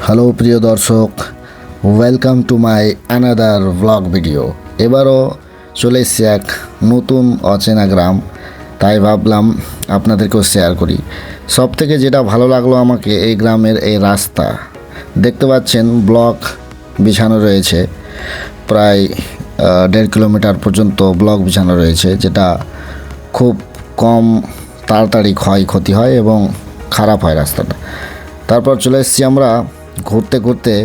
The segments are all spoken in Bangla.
হ্যালো প্রিয় দর্শক, welcome to my another blog video. এবারও চলে এসেছি এক নতুন অচেনা গ্রাম, তাই ভাবলাম আপনাদেরকেও শেয়ার করি। সব থেকে যেটা ভালো লাগলো আমাকে এই গ্রামের এই রাস্তা, দেখতে পাচ্ছেন ব্লক বিছানো রয়েছে, প্রায় 1.5 কিলোমিটার পর্যন্ত ব্লক বিছানো রয়েছে, যেটা খুব কম তাড়াতাড়ি ক্ষয়ক্ষতি হয় এবং খারাপ হয় রাস্তাটা। তারপর চলে এসেছি আমরা ঘুরতে ঘুরতে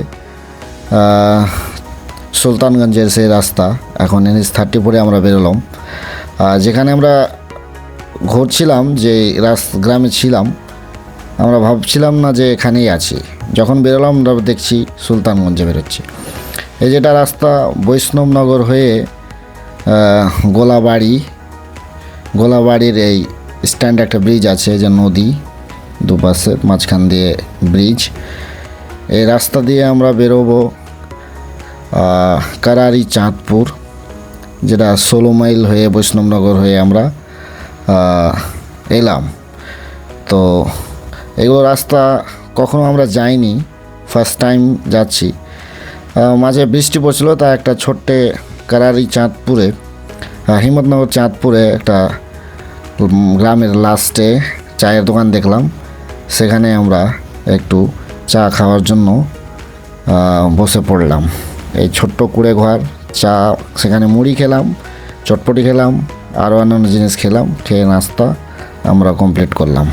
সুলতানগঞ্জের সেই রাস্তা। এখন NH-34 আমরা বেরোলাম। যেখানে আমরা ঘুরছিলাম, যে গ্রামে ছিলাম, আমরা ভাবছিলাম না যে এখানেই আছি। যখন বেরোলাম আমরা দেখছি সুলতানগঞ্জে বেরোচ্ছি। এই যেটা রাস্তা বৈষ্ণবনগর হয়ে গোলাবাড়ির এই স্ট্যান্ড একটা ব্রিজ আছে, যে নদী দুপাশে, মাঝখান দিয়ে ব্রিজ। এই রাস্তা দিয়ে আমরা বেরোবো কারারি চাঁদপুর, যেটা 16 মাইল হয়ে বৈষ্ণবনগর হয়ে আমরা এলাম। তো এগুলো রাস্তা কখনো আমরা যাইনি, ফার্স্ট টাইম যাচ্ছি। মাঝে বৃষ্টি পড়ছিল, তা একটা ছোট্টে কারারি চাঁদপুরে, হিম্মতনগর চাঁদপুরে একটা গ্রামের লাস্টে চায়ের দোকান দেখলাম। সেখানে আমরা একটু চা খাওয়ার জন্য বসে পড়লাম। এই ছোট্ট কুড়ে ঘর চা, সেখানে মুড়ি খেলাম, চটপটি খেলাম, আরও অন্যান্য জিনিস খেলাম। খেয়ে নাস্তা আমরা কমপ্লিট করলাম।